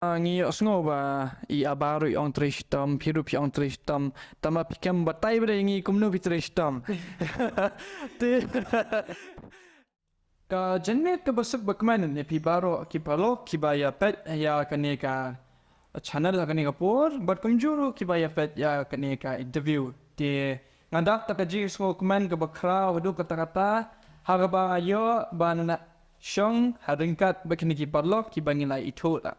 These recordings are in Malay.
Ngi osngo ba I abaru I ong tristam piru pi ong tristam tama pikam batai bre ngi kumno pi tristam te ka jenne ka basuk bakman ne pi baro ki palo ki ba ya pet ya kane ka channel la kane ka por but kunjuru ki ba ya pet ya kane ka interview te ngadak ta ka ji sko kuman ka bakra wadu kata kata harba ayo banana shong haringkat bakni ki palo ki bangila itu la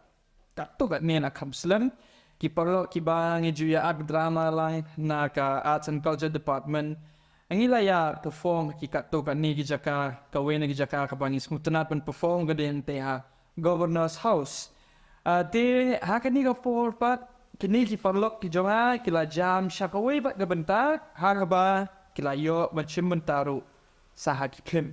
Takto kat ni nak kamslan ki perlu ki bang juya art drama lain nak arts and culture department angila ya perform ki katto kat ni ki jaka kawen ki jaka ka bang smutnat pen perform ke den te ha governor's house te ha kan ni ka for pat kini ki perlu ki jonga ki la jam shakawe bat ke bentar ha ba ki la yo macam bentaru saha ki klim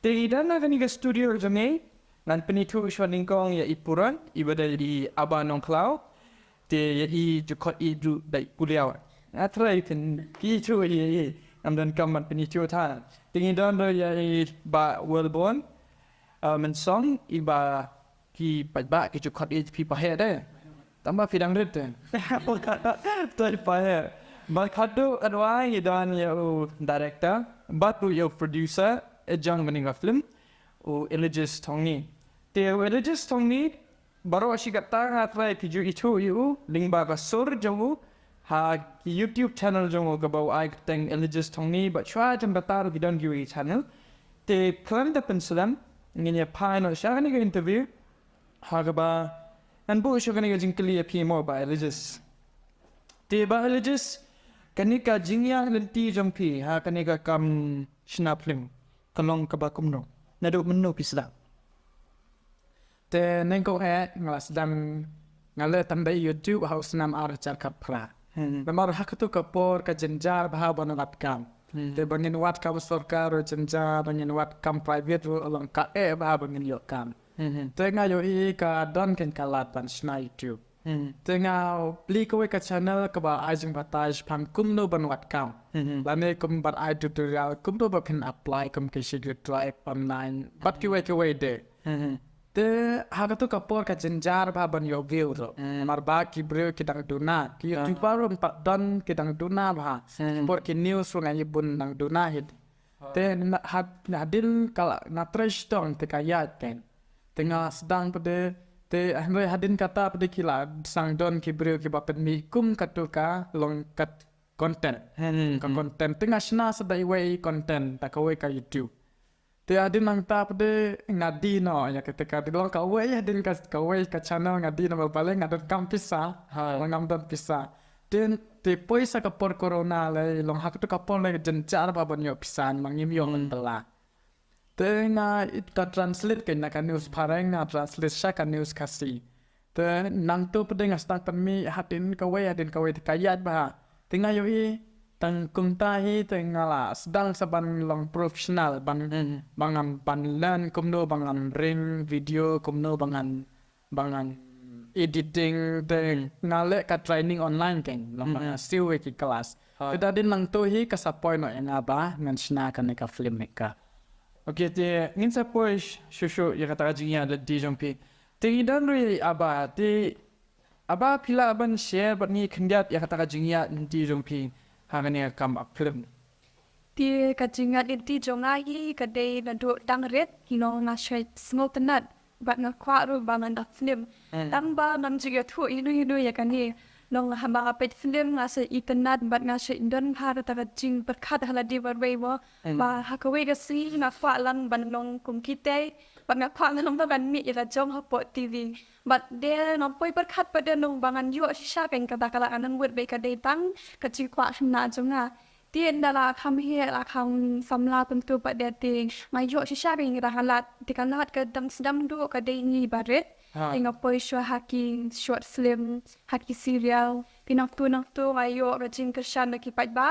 te dan kan ni ka studio jame nan penitu shwaningkong ya ipuran ibada di aba nong klau te ya I jukot I du dai kuliaw atrai ten ki tu ye amdan kaman penitu ta tingi don do ya ba wellborn men song iba ki ba ki jukot I pi pa he de tamba fidang rit ten tai pa he ba khadu adwai don ya director batu ya producer ejang meninga film o religious tongni te religious tongni baro ashikat ta atrai piju itu yu lingba ka sur jongu ha ki YouTube channel jongu ka bau ai teng religious tongni but try jam batar bidon gi channel te klan da pensulam nginya pai no shagani ga interview ha ga ba an bu shagani ga jingkli ya pi mo ba religious te ba religious kanika jingya lenti jompi ha kanika kam shnapling kalong ka ba kumno nado menno pisla te nengko ngalas dam ngale tambah YouTube haus nam arcar kapra. Memar hak tu kapor ka jenjar bah banat kam. Te bangin wat kam sarkar jenjar bangin wat kam private along ka bah bangin yo kam. Te ngayo I ka don ken kalat pan sna YouTube. Te ngau beli kowe ka channel ka ba ajeng bataj pam kumno ban wat kam. Lane kum bat I tutorial kumno ba kan apply kum ke shigre try online. Bat kiwe de. Te hak tu kapor ka jenjar ba ban yo view ro marba ki breu ki dang duna ki YouTube ro pat don ki dang duna ba por ki news ro ngai bun dang duna hit te hadil kala na trash tong te kaya ken tengah sedang pada te hamre hadin kata pada kila sang don ki breu ki ba mi kum katuka long kat content kan content tengah sna sedai way content ta ka YouTube te adin nang ta pada ngadi no ya ketika di long kawe adin kawe ka channel ngadi no paling adon kam pisa ngam don pisa den te poisa ka por corona le long hak tu ka por le jencar ba bon yo pisan mangim yo mentela te na it ka translate ke na ka news pareng na translate sha ka news kasi te nang tu pada ngastak pemi hadin kawe adin kawe kayat ba tinga yo I tang kumtahi tengala sedang saban long profesional bangan banlan kumno bangan ring video kumno bangan editing teng ngale ka training online keng long siwe ki kelas tadi nang tu hi kasapoy no yang aba ngan sna kan ka film meka okay te ngin sa poish shushu ya kata jinya le di jompi te idan ri aba te aba pila ban share bat ni khendiat ya kata jinya di jompi hangani kam up film Ti kajingat inti jongai kadai na do dang red kino nga shait small tenat bat nga kwaru bangan da film dang ba nam juga tu inu ya kani long hamba pet film nga sa itanat bat nga sa indon har ta jing berkat hala di barway wa ba hakawe ga si na fa lan ban long kum kite bat nga kwa lan ba ban mi ila jong ha po TV bat de no poi berkat pada nong bangan yo shisha peng kata kala anang wet be kadai tang kacing kwa na jonga Tien dala kam he la kam samla tentu pak dia ting mayo shisha ring rahalat dikalat ke dam sedam du ke dei baret inga poi shwa haki short film haki serial pinak tu ayo rajin ke shan ki pat ba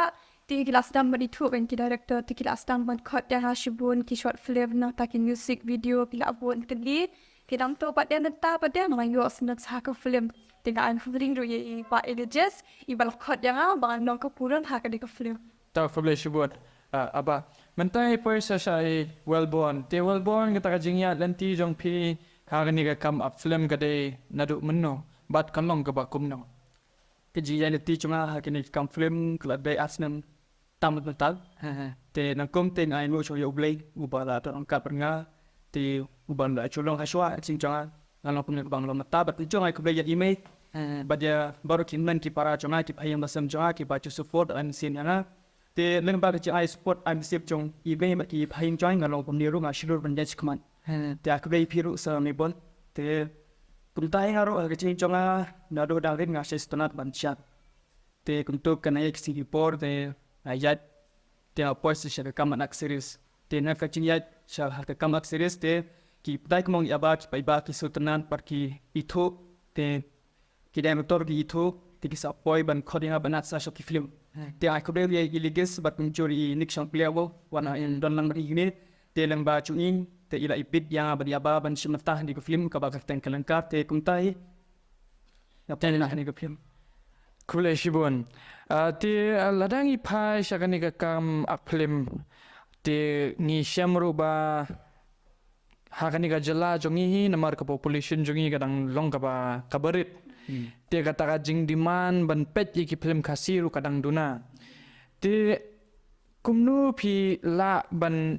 ti kilas dam badi tu ben ki director ti kilas dam ban khot dia hashibun ki short film na taki music video pila abun teli kidam tu pak dia neta pak dia mayo senak haka film tinggal an film ru ye pa religious ibal khot dia bang nong ke puran haka di ke film ta publish buat aba mentai poisa sai wellborn te wellborn kita jinya lenti jong pi Hari ni kam up film kade naduk menno bat kalong ke bakumno. Keji reality cuma hari ni kam film kelab day asnam tamat mental. Te nangkum te ngai lu choyo ublay ubala to angkat pernga te ubala cholong haswa sing jangan kalau punya bang lo mata bat jangan ku belajar email. Badia baru kinman ki para jangan ki payang basam jangan ki baca support an sin yana. Te leng ba ki ai support am sip jong email ki payang jangan kalau punya ru ngashlur banjaj keman. Te aku beli piru sa mi bon te kumtai ngaro ke cing jonga nado dalin ngasih stonat banchat te kuntuk kana ek Singapore te ayat te apos se kam anak series te na ka cing yat sha ha kam anak series te ki dai kmong yaba ki pai ba ki sultanan par ki itu te ki dai motor ki itu te ki sa poi ban kodinga banat sa shop ki film te aku beli iligis bat mencuri nikshang plewo wana in don lang ini te lang ba chuing te ila ipit yang abadi ban semetah di film ka bakal ten kelengkap te kumtai napten lah ni film Kule shibun. Te ladang ipai syakani kam aklim te ni syamru ba hakani ka jela jongi namar ka population jongi kadang long ka ba kabarit. Te kata ka jing demand ban pet ki film kasiru kadang duna. Te kumnu pi la ban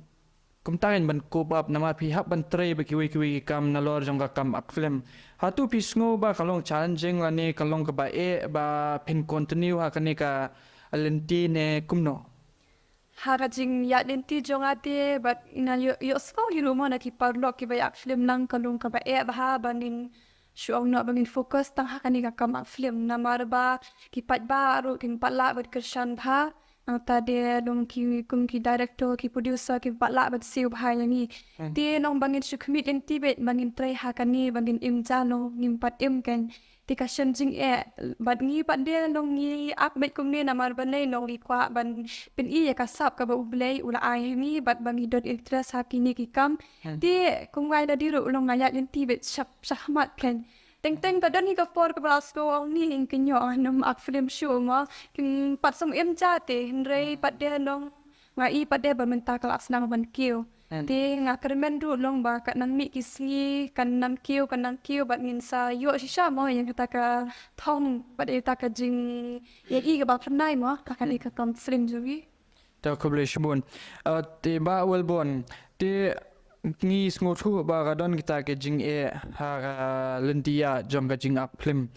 kumtain ban kubab nama pihak ban tray bagi wiki kam nalor jong kam ak film hatu pisngo ba kalong challenging lani kalong ka ba pin continue ha kani ka alenti ne kumno Harajing ya lenti jongate but ina yo sko hilu mana ki parlo ki ba film nang kalung ka ba bah banin syuang nak bangin fokus tang hakani ka kam film namar ba ki pat baru kin patla bat kershan ba tadi dong ki director ki producer ki patla bat siu ba yang ni ti nong bangin syu commit lenti bet bangin try hakani bangin imjano ngimpat kan ti ka shenjing bat ngi pat dia nong ngi ak bet kumni namar banai nong li kwa ban pen I ka sap ka ba ublay ula ai ni bat bangi dot interest hakini ki kam ti kungwai da diru long ngaya lenti bet syahmat kan Teng badan ni ka por ka brasko ang ni ing kinyo anum ak film show mo kin pat som jate hindray pat dia nong ngai pat dia bermenta kelas nang ban kiu ti nga kermen du long ba kat nang mi kisli kan nam kiu bat ngin sa yo shisha mo yang kata ka thong pat dia ka jing ye I ka ba pernai mo ka kan ka kam slim jugi ta kable shibun te ba wel bon te ni sngotu ba gadon kita ke jing ha lentia jong ka jing ak film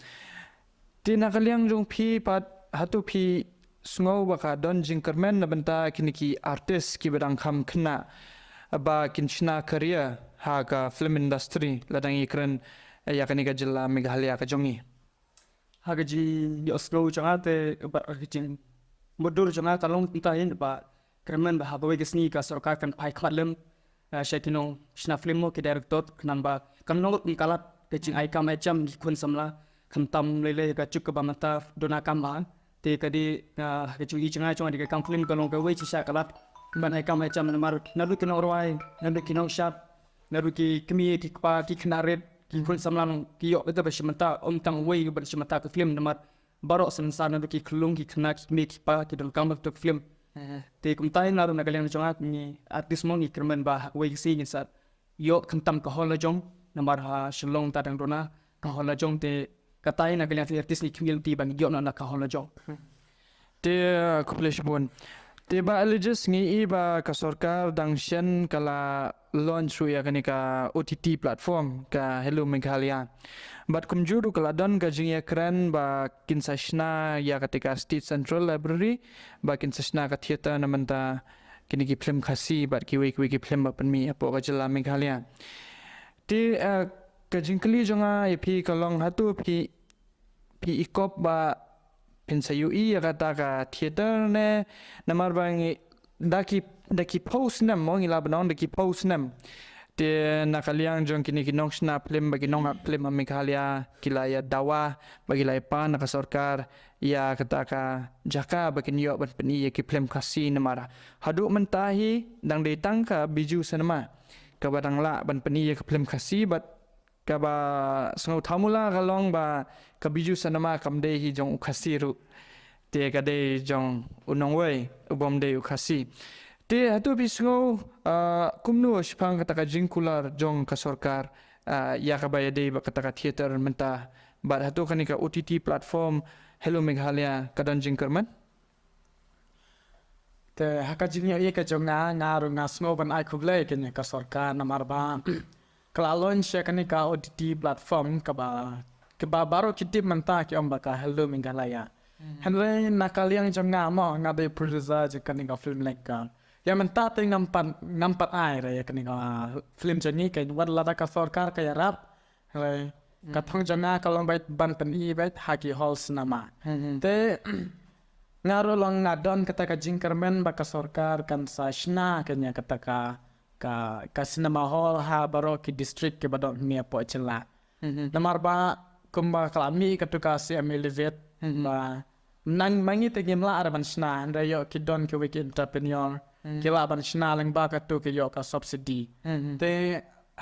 ti nakaliang jong pi pat hatu pi sngo ba ka don jing kermen na benta kiniki artist ki bedang kham khna ba kinchna career ha ka film industry ladang ikren ya kanika jilla meghalaya ka jongi hagaji yo slow jangate ba jing modur jangata long tain ba kremen ba habawe gesni ka sarkar kan pai khatlem Syaitinong shna film mo ki director kanan ba kan nolok ni kalat ke jing ai kam jam kun samla kan tam lele ka cuk ba mata dona kam ba te ka di ke chu I changa chong di ka kam film kalong ka we chi sha kalat ban ai kam jam na mar naru ki nong roi naru ki nong shat naru ki kmi ki pa ki knaret ki kun samla ki yo beta ba shimata tang we ba shimata ka film na mar barok sensa naru ki klung ki kna ki mi ki pa ki dong kam to film te kumtai naru nagalian jongat ni artis mo ni kermen ba we si ni sat yo kentam ka hola jong namar ha shlong ta dang rona ka hola jong te katai nagalian artis ni kimil ti bang yo na ka hola jong te kuplish bon te ba alleges ngi ba ka sarkar dang shen kala launch ya kanika OTT platform ka Hello Meghalaya but kumjuru kala don ka jing ekran ba kinsashna ya katika State Central Library ba kinsashna ka theater namanta kini ki film khasi ba ki ki film ba panmi apo ka jilla Meghalaya ti ka jingkli jonga ipi kalong hatu pi ikop ba pinsayu ya kata ka theater ne namar bangi daki post nam mo ngila banon daki post nam te nakaliang jong kini kinong sna film bagi nong film Meghalaya kilaya dawa bagi lai pan ka sarkar ya kata ka jaka bagi yo ban peni ki film khasi namara hadu mentahi dang detang ka biju sanama ka badang la ban peni ki film khasi bat ka ba sngau thamula kalong ba ka biju sanama kamde hi jong khasiru te ka de jong unong wei ubom de khasi te hatu bisngo kumnu shpang kata ka jingkular jong ka sarkar ya kabaya day kata theater mentah bat hatu kanika OTT platform Hello Meghalaya kadan jingkerman te hakajingnya ia kejonga ngaru ngasno ban ai kublai kenya ka sorkar namar ba kelalon syakani ka OTT platform keba baru kitip mentah ki ombaka Hello Meghalaya Henry nakaliang jonga mo ngade producer jekani ka film leka ya mentah te ngampat ai re kani ka film jani kai wad lada ka sorkar ka yarap re katong jonga kalong bait ban pen i bait haki hall cinema te ngaru long ngadon kata ka jingkermen baka sorkar kan sashna kanya kata ka cinema hall ha baro ki district ke badon mia po chela namar ba kumba kalami katuka si amelivet ba nang mangi te gemla araban shna nda yo ki don ki wiki entrepreneur kila ban shna lang ba katu ki yo ka subsidy te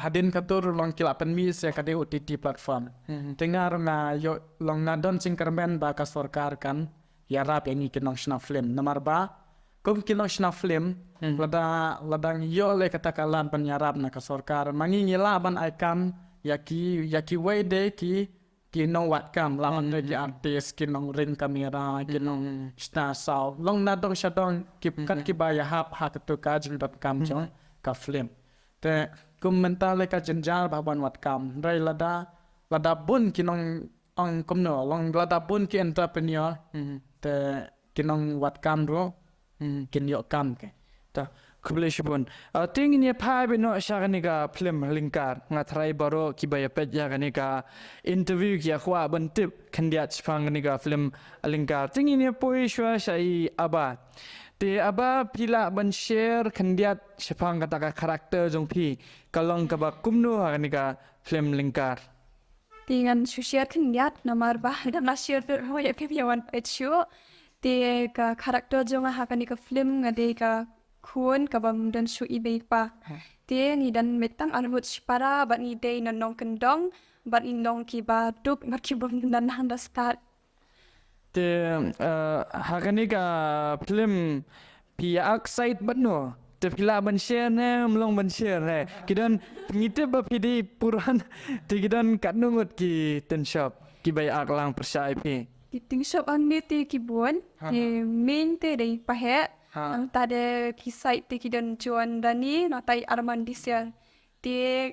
hadin katur long kila pen mi se ka de OTT platform tengar na yo long ngadon jingkermen baka sorkar kan ya rap yang ikinong shna film namar ba kum kinong shna film ladang yo le katakalan penyarap na kasorkar mangingila ban aikam yaki wede ki nong wat kam lawan de artis ki nong rin kamera ki nong shna saw long nadong shadong ki kat ki baya hap ha tu ka jing.com jong ka film te kum mental le ka jenjar baban wat kam rai lada bun ki nong ong kumno long lada bun ki entrepreneur te kinong wat kam ro kin yo kam ke ta kubleshibun ting ni phai be no shaganika film linkar ngatrai baro kibaya pet ya ganika interview kia khwa ban tip khandiat chphang ganika film linkar ting ni poi shwa shai aba te aba pila ban share khandiat chphang kata ka karakter jong phi kalong ka ba kumnu ganika film linkar Dengan share kendiat nomor bah dan share tu ya piawan pechu te ka karakter jonga hakani ka film ngade ka kun ka bam dan shu ibe pa te ni dan metang anut para bat ni day nan nong kendong bat ni nong ki ba duk mat ki bam dan handa start te hakani ka film pia excited bat no te pila ban share ne mlong ban share ne kidan ngite ba pidi puran te kidan katnungut ki ten shop ki bay aklang persai pi Kiting shop ang ni te kibuan main te day pahe ang tade kisai te kidan juan dani natai arman disya te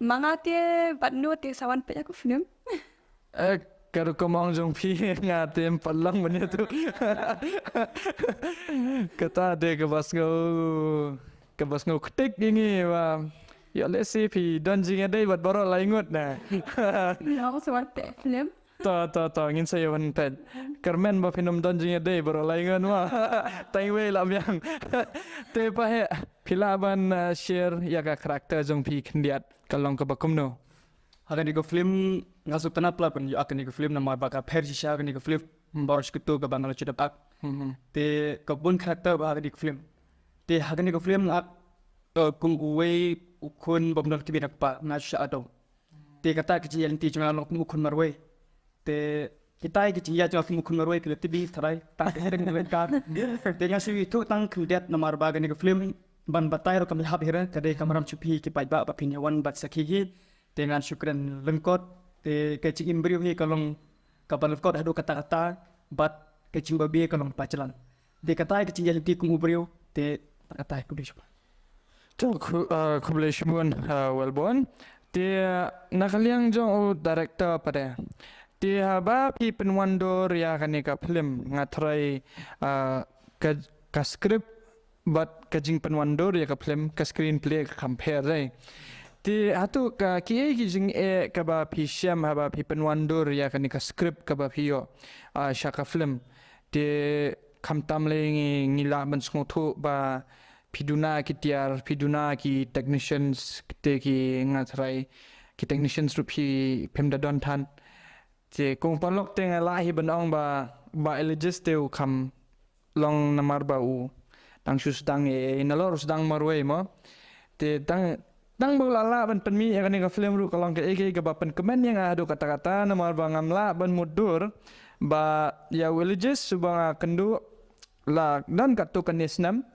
mga te bat no te sawan pe aku film Karo komong jong pi ngatem palang banya tu. Kata de ke bas ngau ketik gini wa. Ya lesi pi don jing ada buat baro laingut nah. no sawan pe film Ta ngin saya wan pet. Kermen ba film don jing ada baro laingut wa. Tai we lam yang. Te pa he pilaban share ya ka karakter jong pi kendiat kalong ke bakum no. Akan iko film ngasuk tanah pelapan yo akan iko film nama baka Persisha akan iko film baru sekitu ke bandar cedak ak te kebun karakter bah akan iko film te akan iko film ak kung uwe ukun bandar kibinak pa ngasya atau te kata kecil yang ti cuma nok ukun marwe te kita kecil ya cuma ukun marwe kilo tibi terai tak hering dengan kar te ngasih itu tang kudiat nama baka iko film ban batai ro kami habira kadai kamaram cupi kipai ba pinyawan bat sakihi dengan syukran lengkot te kecing imbrio hi kalong kapal lengkot hadu kata-kata bat kecing babi kalong pacalan de kata kecing jadi ti kumubrio te kata ku bisho Tu kubleshibun welbon te nakaliang jong director pada te ba pi penwandor ya kanika film ngatrai ka script bat kajing penwandor ya ka film ka screenplay ka compare dai ti hatu ka kiai kijing ka ba pi syam ha ba pi penwandur ya kan ka script ka ba pio syaka film ti kamtam le ngila ban sngotu ba piduna ki tiar piduna ki technicians te ki ngatrai ki technicians rupi pemda don than ti kong palok te ngala hi banong ba elegist te kam long namar ba u tang susdang nalor susdang marwe mo te tang lala ban penmi ya kan ka film ru kalong ke ke bapan komen yang adu kata-kata nama bangamla ban mudur ba ya villages subang kendu la dan katu kanisnam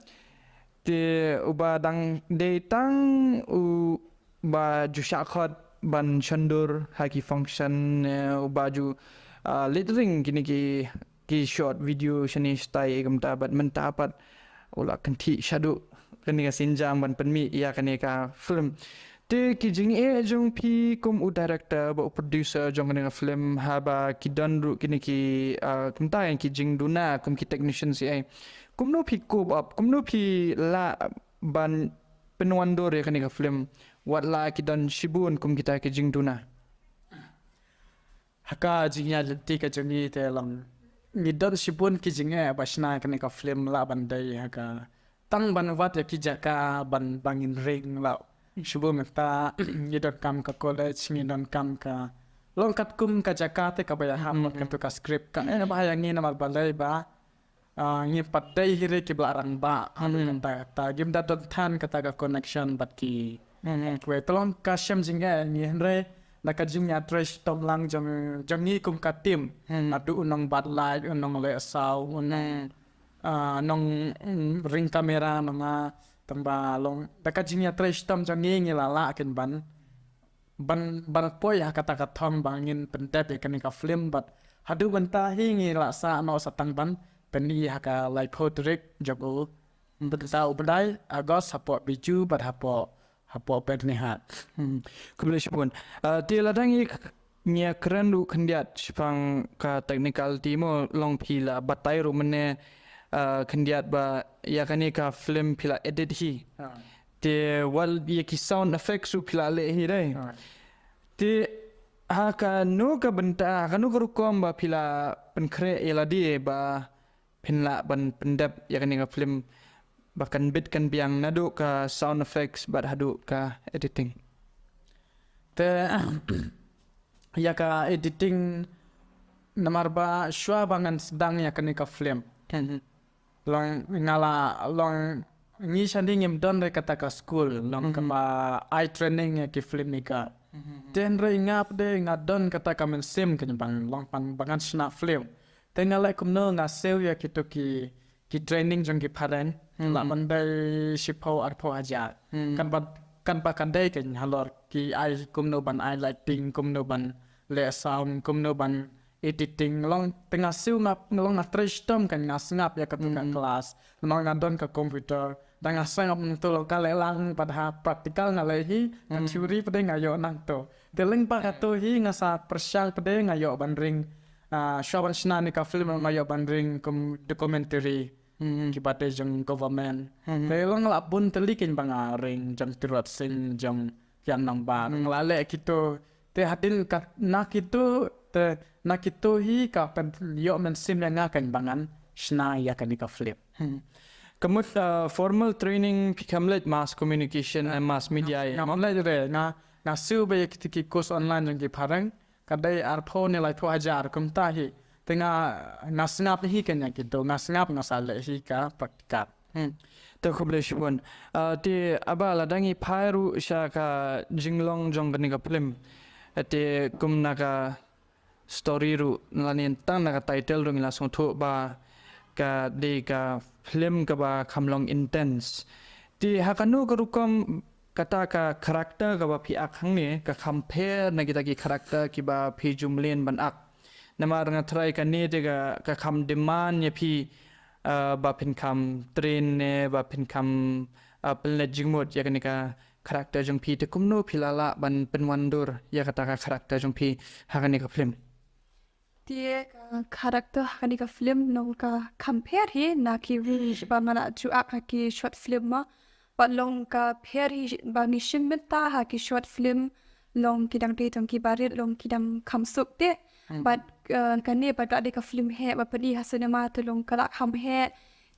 ti uba dang de tang baju syakhat ban shandur haki function baju lettering kini ki short video shani style gamta bat mentapat ula kanti shadu kani ka sinjam ban penmi ya kani ka film te ki jing jong pi kum u director ba producer jong kani ka film haba ki dan ru kini ki kamta yang ki jing duna kum ki technician si ai kum no pi cope up kum no pi la ban penwandur ya kani ka film wat la ki dan shibun kum kita ki jing duna haka jingya lenti ka jongi te lam ni don sibun ki jinge basna kan ka film la bandai haka tang ban wat ya ki jaka ban bangin ring la shubu meta ni don kam ka college ni don kam ka long kat kum ka jaka te ka baya ham ka tu ka script ka ba yang ni na balai ba ni padai hire ki blarang ba anu ta gim da don tan kata ka connection bat ki kwe tolong ka shem jinge ni henre na ka jingnya trash tom lang jong ni kum ka tim adu unong bad light unong le saw unong nong ring kamera nama tamba long da ka jingnya trash tom jong ni la ken ban poi ha kata ka thom bangin pendep kan ka film but hadu banta hi ngi la sa no satang ban peni ha ka like potrik jogo betau bedai agos support biju but hapo petni hat kublish pun ti ladangi nya kerandu kendiat spang ka technical timo long pila batai ru mene kendiat ba ya kani ka film pila edit hi te wal ye ki sound effects su pila le hi dai te ha ka no ka benta ka no ka rukom ba pila penkre eladi ba pinla ban pendap ya kani ka film bahkan bit kan biang nadu ka sound effects bat hadu ka editing te ya ka editing namar ba shwa bangan sedang ya kani ka film long ngala long ni sandi ngem don re kata ka school long ka ba eye training ya ki film ni ka ten re ngap de ngadon kata ka men sim kan bang long pan bangan sna film te ngala kum no nga sel ya ki to ki training jong ki paren la mandai shipo arpo aja kan ba kan dai kan halor ki ai kum no ban ai lighting kum no ban le sound kum no ban editing long tengah siu ngap long trash tom kan ngap ya ketukan kelas long ngadon ke komputer dan ngasang ngap tu lo kale lang pada praktikal ngalehi kan teori pada ngayo nang to deleng pa kato hi ngasa persyal pada ngayo bandring shawan sna ni ka film ngayo bandring documentary kibate jong government telong la pun telikin bangaring jong tirat sing jong yan nang ba nglale kito te hadin ka nak itu te nak itu hi ka pen yo men sim nga kan bangan sna ya kan ka flip kamut formal training pikamlet mass communication and mass media nga mulai re nga siu be ki course online jong ki parang kadai arpo ne lai 2000 kum ta hi tengah ngasngap hi kan yang gitu ngasngap ngasale hi ka praktikal to kublish pun ti aba ladangi phairu sha ka jinglong jong kani ka film ate kum naka story ru lanin tang naka title ru ngila song tho ba ka de ka film ka ba khamlong intense ti hakanu ka rukom kata ka karakter ka ba pi akhang ni ka compare na kita ki karakter ki ba pi jumlen ban ak nama nga try ka ne de ka kham demand ya pi ba pin kham train ne ba pin kham pelne jingmot ya ka karakter jong pi te kumno pilala ban penwandur ya kata ka karakter jong pi hakani ka film dia karakter hakani ka film nong ka compare hi na ki ba mana ju ak ki short film ma ba long ka pair hi ba ni shimta ha ki short film long kidang de tong ki barit long kidang kamsuk de but kani ba da de ka film he ba padi ha cinema to long kala kham he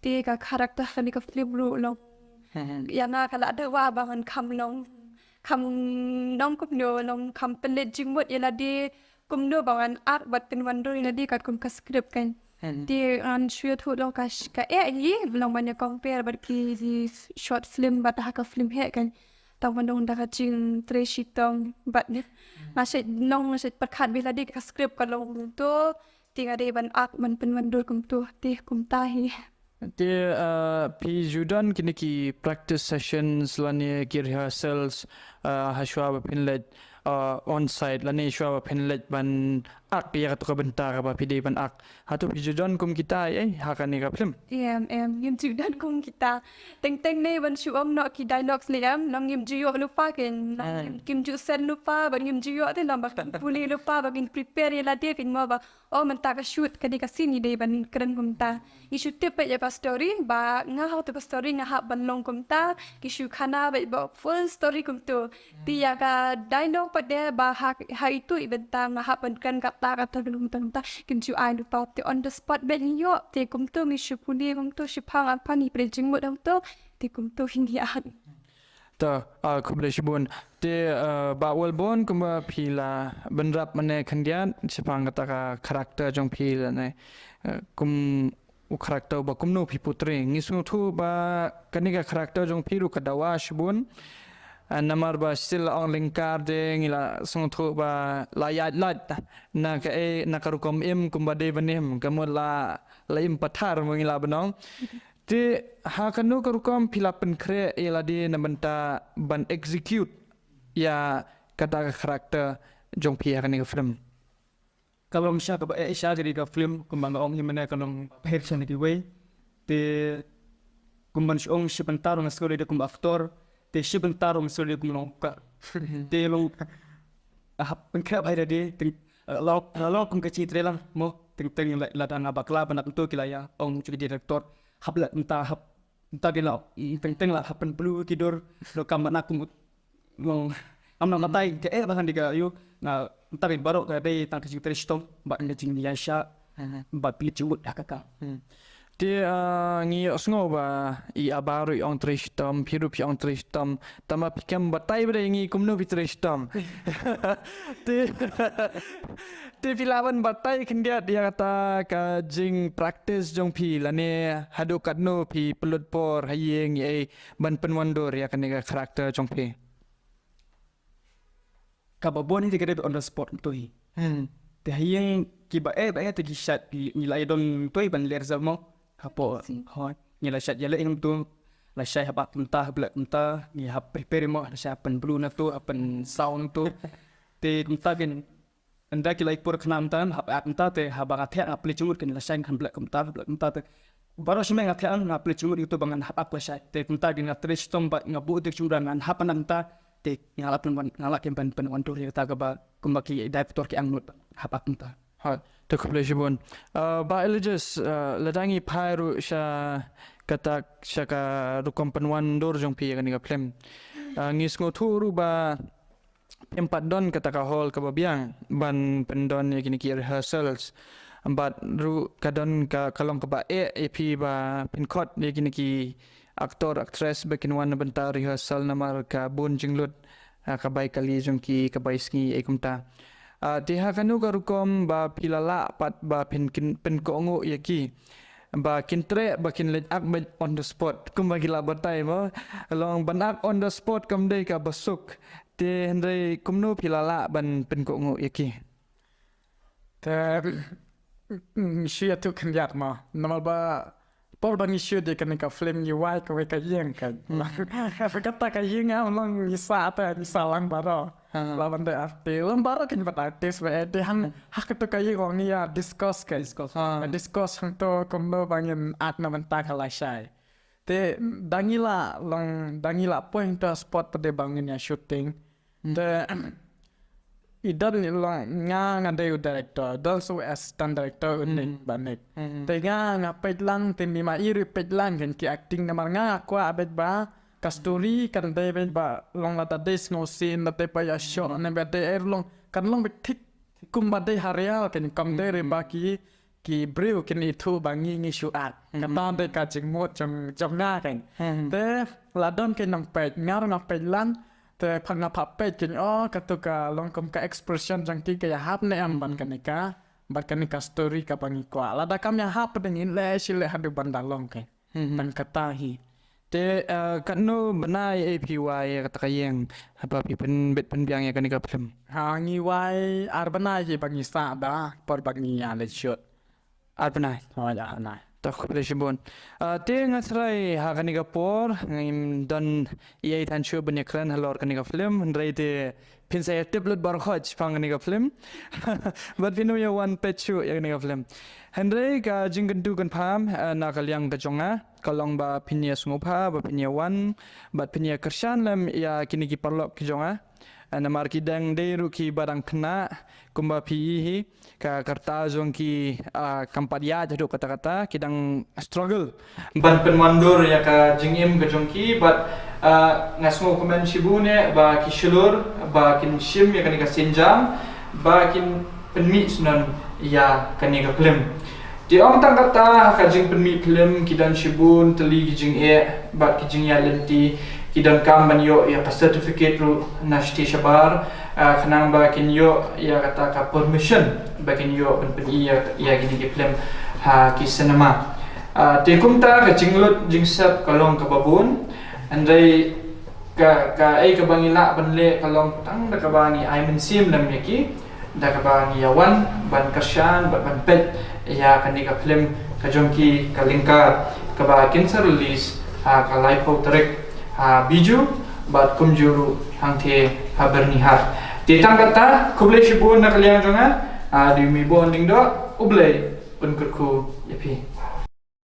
de ka karakter kani ka film ru long yana kala de wa ba han kham long kham nong kup no long kham pelet jingmot yala de kum no ba an art bat tin wonder ina de kat kum ka script kan de an shwe thu long ka yi long ban ya compare bat ki short film bat ha ka film he kan tang bandong da ka jing treshi tong bat ni ma se nong se pat khat bila de ka script ka long to tinga de ban art man pen wonder kum to te kum ta hi Dia pi judan kini ki practice sessions lani ki rehearsals hashwa pinlet on site lani shwa pinlet ban ak ya tu ka bentar ba pidi ban ak hatu pi judan kum kita hakan ni ka film Em chịu đất cùng kita teng này vẫn chịu ông nọ ki dialogues này em nong em chịu lupa ken nong kim chịu sen lupa và em chịu thế làm bak puli lupa và em prepare la dia ken ma oh menta ka shoot ka di ka scene day ban keren kum ta i shoot te pe pa story ba nga how to story nga ha ban long kum ta ki shoot khana ba full story kum tu tia ka dialogue pa de ba ha itu ibenta nga ha ban kan kap ta ka ta kim chịu ai lupa te on the spot ben yo te kum tu mi shoot puli kum tu shipang apa ni prejing mo dam tu te kum tu hindian ta kumle shibun te ba walbon kuma phila benrap mane khandian sepang kata ka karakter jong phila ne kum u karakter ba kumno phi putre ngisu thu ba kanika karakter jong phiru kadawa shibun namar ba still on lingkar de ngila song thu ba layat lat na ka na karukom im kumba de banim kamula laim pathar mengila benong ti hakanu karukom philapen kre ila di namenta ban execute ya kata karakter jong phi hakani ka film Kalau misalnya ke Asia jadi ke film kembang ong himana kalau versi ni way te kumban ong sebentar orang sekolah dia kumba aktor te sebentar orang sekolah dia kumba ka te long pengkap ada dia law kum kecil trelang mo ting la dan abakla banak tu kilaya ong juga direktor habla entah dia lah ting lah happen perlu kidur lo kamban aku long amna matai ke bahkan diga yu na tapi baru ke day tang kecil teristom ba ngajing dia sya ba pilih cubut dah kakak ti ngi osngo ba I abaru ong tristom phiru pi ong tristom tama pikam batai bre ngi kumno pi tristom ti filawan batai kendia dia kata ka jing practice jong pi lane hadu katno pi pelut por hayeng ye ban penwandor ya kan karakter jong pi kababon ni digede on the spot tu hi te hayeng kiba ba te gishat nilai don tu ban ler zamo kapo hoi nilai shat yale ing tu la syai haba entah blak entah ni hab prepare mo la syai pen blue na tu apen sound tu te entah gen anda kilai pur khnam tan hab entah te haba ka thak apli chungut ken la syai kan blak entah te baru semai ngathak ang apli chungut itu bangan hab apa syai te entah gen ngatres tomba ngabu te chundangan hab nanta te ngalak yang pen wantur kita ke ba kumbaki director ki angnut hapak entah ha to kubleshibun ba eliges ladangi phairu sha kata shaka rukom penwan dor jong pi kan ga film ngisngo thuru ba empat don kata ka hall ka babiang ban pendon ya kini ki rehearsals but ru kadon ka kalong ka ba ep ba pinkot ya kini ki aktor actress bakin wan bentar rehearsal namar ka bun jinglut kabay kali jong ki kabay ski ekumta tiha kanu karukom ba pilala pat ba pen kongo yaki ba kintre ba kinlet ak on the spot kum bagi la batai mo long banak on the spot kam dei ka basuk te hendai kumno pilala ban pen kongo yaki te shia tu kendiat ma namal ba por bani shoot de kan ka film ni wai ka we ka yeng kan kata ka yeng long ni sa ta ni salang baro la bande arte lam baro kin bat artist we de han hak to ka yeng ni ya discuss hang to kombo bangin at na menta ka la shai te dangila point to spot pada bangin ya shooting te idan ni long nga de director also assistant director unik banik te nga pedlang te mi ma iri pedlang kan ki acting na nga ko abet ba ka story kan de ba long la des no scene na te pa ya show na be de long kan long tik kum ba de hareal kan kam de ba ki brew kan itu bangi ngi shoot kan ta de ka jing mo jam nga kan te la don kan nang ped nga na pedlang te phanga phapet kin katuka long kom ka expression jang ki ka hap ne am ban kanika story ka pangi kwa la da kam ya hap dengin le sile hadu bandalong ke ban katahi te kanu banai apy kata kayeng apa pi pen bet pen biang ya kanika film hangi wai arbana ji bangi sa da por bangi ya le shot arbanai ya na Tak boleh sibun. Te ngasrai ha kaniga por ngim dan ia tan show banyak klan halor kaniga film ndrai te pin saya tablet bar khoj pang kaniga film. But pinu ya one page show ya kaniga film. Hendrai ka jingkan tu kan pam na kalyang ka jonga kalong ba pinya sungupa ba pinya one bat pinya kersan lam ya kini ki parlok ki jonga. Namar ki dang deru ki barang kena kumba pihi ka karta zong ki kampadia jadu kata-kata kidang struggle ban penwandur ya ka jingim ka jongki but ngasmo komen shibune ba ki shulur ba kin shim ya kanika senjang ba kin penmi sunan ya kanika film di ong tang kata ka jing penmi film kidan shibun teli ki jing ba ki jing ya lenti kidan kam ban yo ya ka certificate ru nashti shabar kanang ba kin yo ya kata ka permission ba kin yo pen ya gini ki film ha ki cinema te kumta ka jinglut jingsap kalong ka babun andai ka ai ka bangila banle kalong tang da ka bangi ai men sim lam yaki da ka bangi yawan ban kashan ban pet ya kan ka film ka jongki ka lingkar ka ba cancer release ka lipo trek biju bat kumjuru hangte habernihat titang kata kublai shibun nak liang jonga di mi bonding do ublai pun kurku yapi